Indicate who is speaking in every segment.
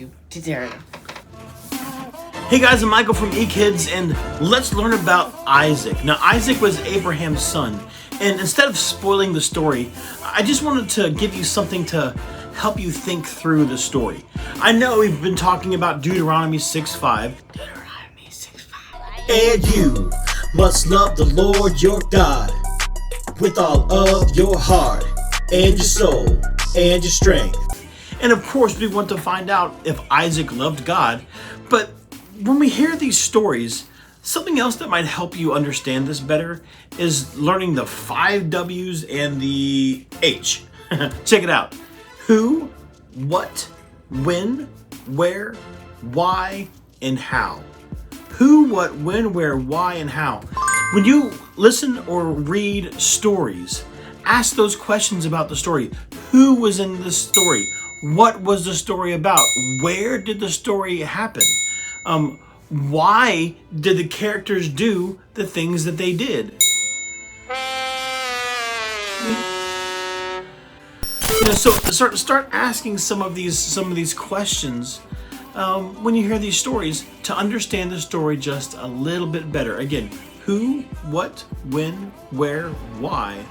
Speaker 1: you deserve.
Speaker 2: Hey guys, I'm Michael from eKids, and let's learn about Isaac. Now, Isaac was Abraham's son, and instead of spoiling the story, I just wanted to give you something to help you think through the story. I know we've been talking about Deuteronomy 6:5.
Speaker 1: Deuteronomy 6:5.
Speaker 2: And you must love the Lord your God with all of your heart and your soul and your strength. And of course, we want to find out if Isaac loved God, but when we hear these stories, something else that might help you understand this better is learning the 5 W's and the H. Check it out. Who, what, when, where, why, and how. Who, what, when, where, why, and how. When you listen or read stories, ask those questions about the story. Who was in the story? What was the story about? Where did the story happen? Why did the characters do the things that they did? So start asking some of these questions when you hear these stories to understand the story just a little bit better. Again, who, what, when, where, why,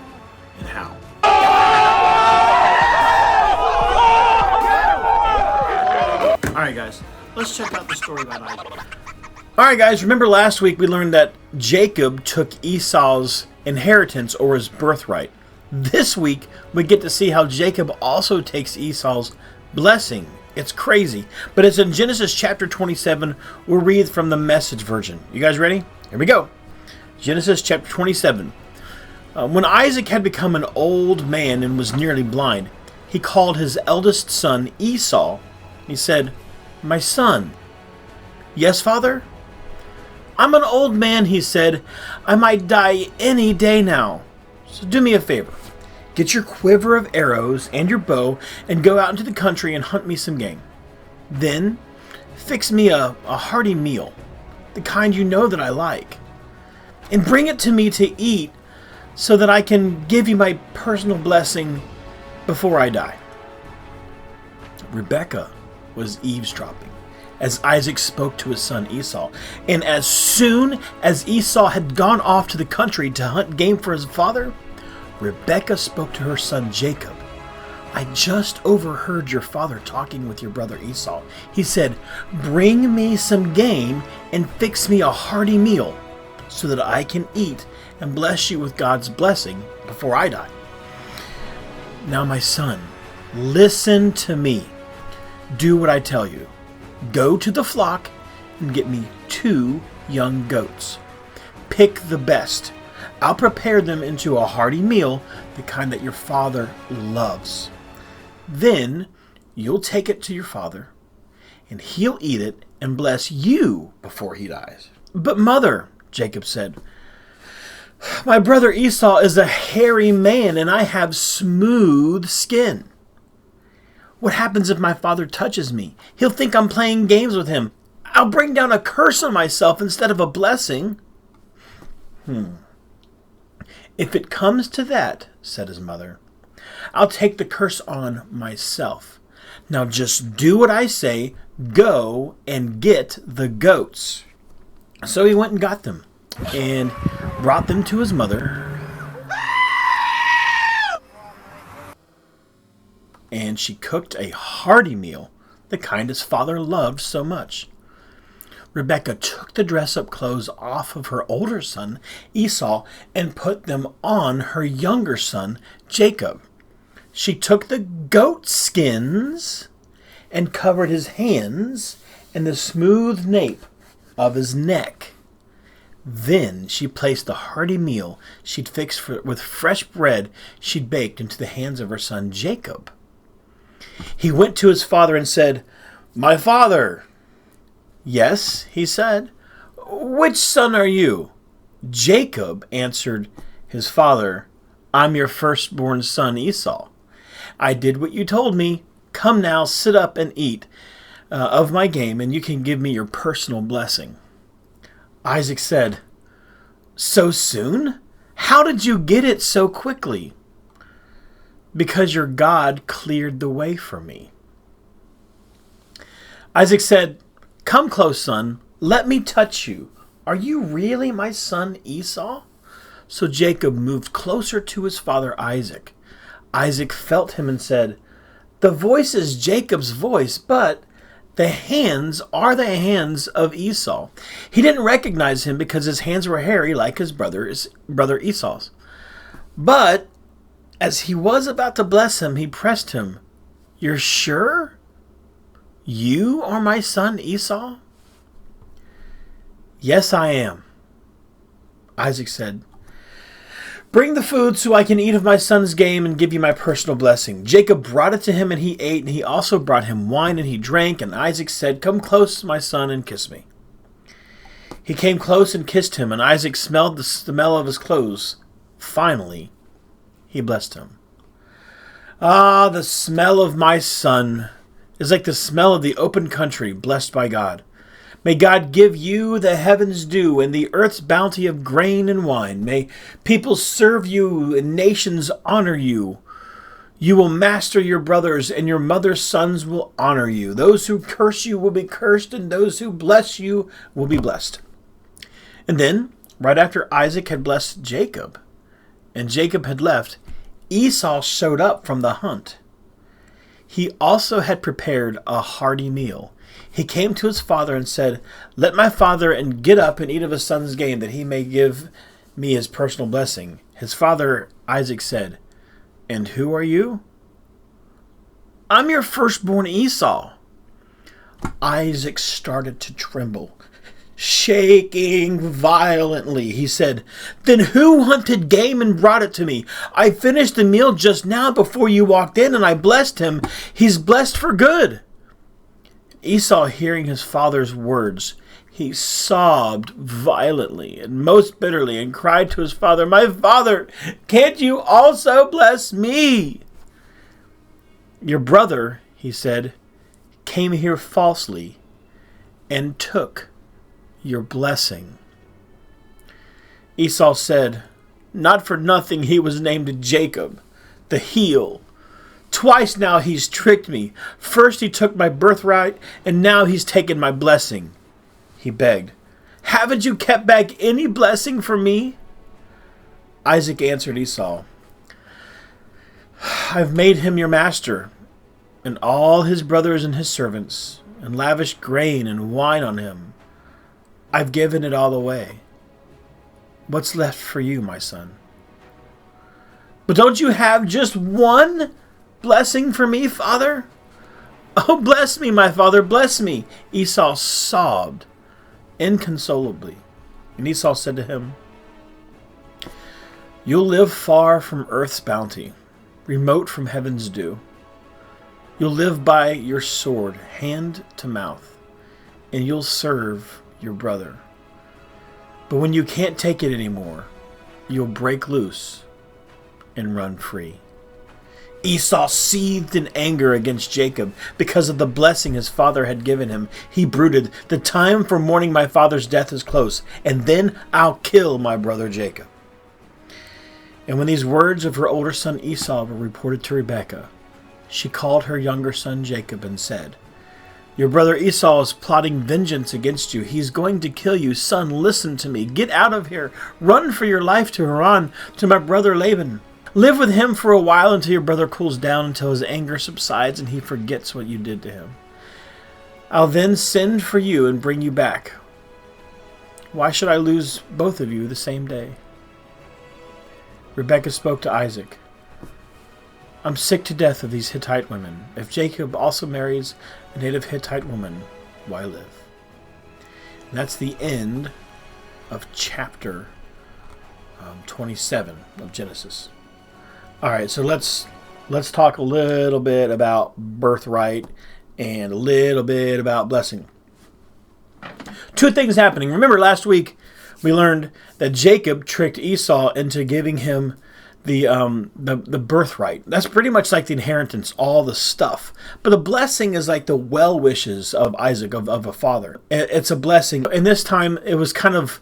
Speaker 2: and how. All right, guys, let's check out the story about Isaac. All right, guys, remember last week we learned that Jacob took Esau's inheritance or his birthright. This week, we get to see how Jacob also takes Esau's blessing. It's crazy, but it's in Genesis chapter 27. We'll read from the Message version. You guys ready? Here we go. Genesis chapter 27. When Isaac had become an old man and was nearly blind, he called his eldest son Esau. He said, "My son." "Yes, father?" "I'm an old man," he said. "I might die any day now. So do me a favor. Get your quiver of arrows and your bow and go out into the country and hunt me some game. Then fix me a hearty meal, the kind you know that I like, and bring it to me to eat so that I can give you my personal blessing before I die." Rebekah was eavesdropping as Isaac spoke to his son Esau. And as soon as Esau had gone off to the country to hunt game for his father, Rebekah spoke to her son Jacob. "I just overheard your father talking with your brother Esau. He said, 'Bring me some game and fix me a hearty meal so that I can eat and bless you with God's blessing before I die.' Now, my son, listen to me. Do what I tell you. Go to the flock and get me 2 young goats. Pick the best. I'll prepare them into a hearty meal, the kind that your father loves. Then you'll take it to your father, and he'll eat it and bless you before he dies." "But mother," Jacob said, "my brother Esau is a hairy man, and I have smooth skin. What happens if my father touches me? He'll think I'm playing games with him. I'll bring down a curse on myself instead of a blessing." "If it comes to that," said his mother, "I'll take the curse on myself. Now just do what I say. Go and get the goats." So he went and got them and brought them to his mother. And she cooked a hearty meal, the kind his father loved so much. Rebekah took the dress-up clothes off of her older son, Esau, and put them on her younger son, Jacob. She took the goat skins and covered his hands and the smooth nape of his neck. Then she placed the hearty meal she'd fixed with fresh bread she'd baked into the hands of her son, Jacob. He went to his father and said, "My father." "Yes," he said. "Which son are you?" Jacob answered his father, "I'm your firstborn son Esau. I did what you told me. Come now, sit up and eat of my game, and you can give me your personal blessing." Isaac said, "So soon? How did you get it so quickly?" "Because your God cleared the way for me." Isaac said, "Come close, son. Let me touch you. Are you really my son Esau?" So Jacob moved closer to his father Isaac. Isaac felt him and said, "The voice is Jacob's voice, but the hands are the hands of Esau." He didn't recognize him because his hands were hairy like his brother Esau's. But as he was about to bless him, he pressed him. "You're sure you are my son Esau?" "Yes, I am." Isaac said, "Bring the food so I can eat of my son's game and give you my personal blessing." Jacob brought it to him, and he ate, and he also brought him wine, and he drank. And Isaac said, "Come close, my son, and kiss me." He came close and kissed him, and Isaac smelled the smell of his clothes. Finally, he blessed him. "Ah, the smell of my son is like the smell of the open country, blessed by God. May God give you the heaven's dew and the earth's bounty of grain and wine. May people serve you and nations honor you. You will master your brothers, and your mother's sons will honor you. Those who curse you will be cursed, and those who bless you will be blessed." And then, right after Isaac had blessed Jacob, and Jacob had left, Esau showed up from the hunt. He also had prepared a hearty meal. He came to his father and said, "Let my father and get up and eat of his son's game, that he may give me his personal blessing." His father Isaac said, "And who are you?" "I'm your firstborn Esau." Isaac started to tremble, shaking violently. He said, "Then who hunted game and brought it to me? I finished the meal just now before you walked in, and I blessed him. He's blessed for good." Esau, hearing his father's words, he sobbed violently and most bitterly and cried to his father, "My father, can't you also bless me?" "Your brother," he said, "came here falsely and took your blessing." Esau said, "Not for nothing he was named Jacob, the heel. Twice now he's tricked me. First he took my birthright, and now he's taken my blessing." He begged, "Haven't you kept back any blessing for me?" Isaac answered Esau, "I've made him your master, and all his brothers and his servants, and lavished grain and wine on him. I've given it all away. What's left for you, my son?" "But don't you have just one blessing for me, father?" "Oh, bless me, my father, bless me." Esau sobbed inconsolably. And Esau said to him, "You'll live far from earth's bounty, remote from heaven's dew. You'll live by your sword, hand to mouth, and you'll serve your brother. But when you can't take it anymore, you'll break loose and run free." Esau seethed in anger against Jacob because of the blessing his father had given him. He brooded, "The time for mourning my father's death is close, and then I'll kill my brother Jacob." And when these words of her older son Esau were reported to Rebekah, she called her younger son Jacob and said, "Your brother Esau is plotting vengeance against you. He's going to kill you. Son, listen to me. Get out of here. Run for your life to Haran, to my brother Laban. Live with him for a while until your brother cools down, until his anger subsides and he forgets what you did to him. I'll then send for you and bring you back. Why should I lose both of you the same day?" Rebekah spoke to Isaac, "I'm sick to death of these Hittite women. If Jacob also marries a native Hittite woman, why live?" And that's the end of chapter 27 of Genesis. All right, so let's talk a little bit about birthright and a little bit about blessing. Two things happening. Remember last week we learned that Jacob tricked Esau into giving him the birthright. That's pretty much like the inheritance, all the stuff. But the blessing is like the well wishes of Isaac, of a father. It's a blessing. And this time it was kind of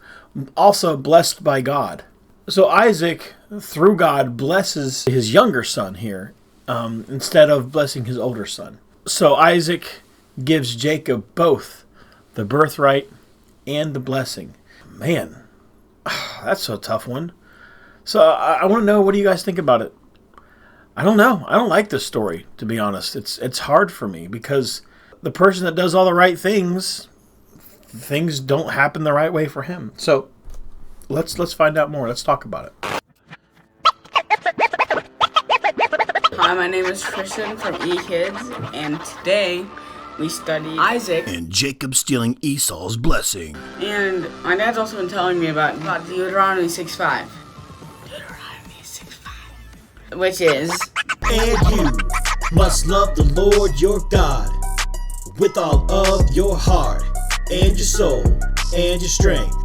Speaker 2: also blessed by God. So Isaac, through God, blesses his younger son here instead of blessing his older son. So Isaac gives Jacob both the birthright and the blessing. Man, that's a tough one. So I want to know, what do you guys think about it? I don't know. I don't like this story, to be honest. It's hard for me because the person that does all the right things don't happen the right way for him. So let's find out more. Let's talk about it.
Speaker 1: Hi, my name is Christian from eKids, and today we study Isaac
Speaker 3: and Jacob stealing Esau's blessing.
Speaker 1: And my dad's also been telling me about Deuteronomy 6:5.
Speaker 4: Deuteronomy 6:5.
Speaker 1: Which is,
Speaker 5: And you must love the Lord your God with all of your heart and your soul and your strength.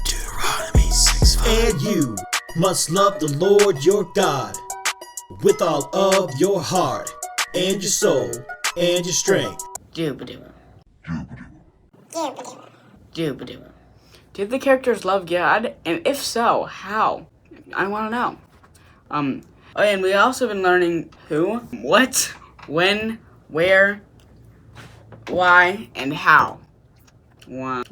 Speaker 3: Deuteronomy 6:5.
Speaker 5: And you must love the Lord your God with all of your heart and your soul and your strength.
Speaker 1: Dooba-dooba. Did the characters love God? And if so, how? I want to know. And we also been learning who, what, when, where, why, and how. Wow.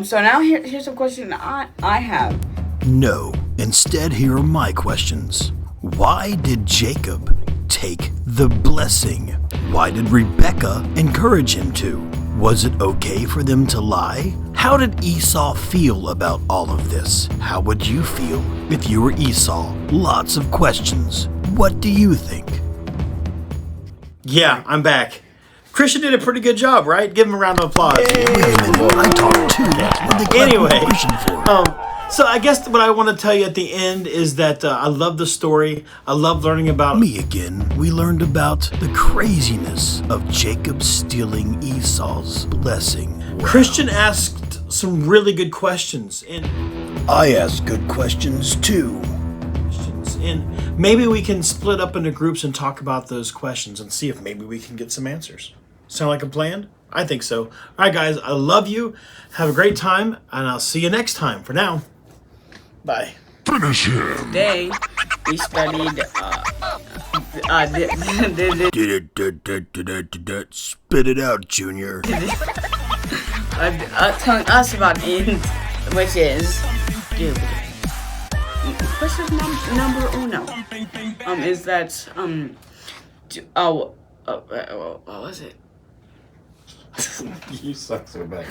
Speaker 1: So now here's a question I have.
Speaker 3: No, instead here are my questions. Why did Jacob take the blessing? Why did Rebekah encourage him to? Was it okay for them to lie? How did Esau feel about all of this? How would you feel if you were Esau? Lots of questions. What do you think?
Speaker 2: Yeah, I'm back. Christian did a pretty good job, right? Give him a round of applause.
Speaker 3: Wait a minute, I talked too. What they clap
Speaker 2: Anyway,
Speaker 3: Christian for?
Speaker 2: so I guess what I want to tell you at the end is that I love the story. I love learning about
Speaker 3: Me again, we learned about the craziness of Jacob stealing Esau's blessing.
Speaker 2: Christian asked some really good questions, and
Speaker 3: I asked good questions too.
Speaker 2: maybe we can split up into groups and talk about those questions and see if maybe we can get some answers. Sound like a plan? I think so. All right, guys, I love you. Have a great time, and I'll see you next time. For now, bye.
Speaker 1: Today we studied
Speaker 3: Spit it out, Junior.
Speaker 1: telling us about int, which is question number uno. Is that what was it?
Speaker 2: You suck so bad.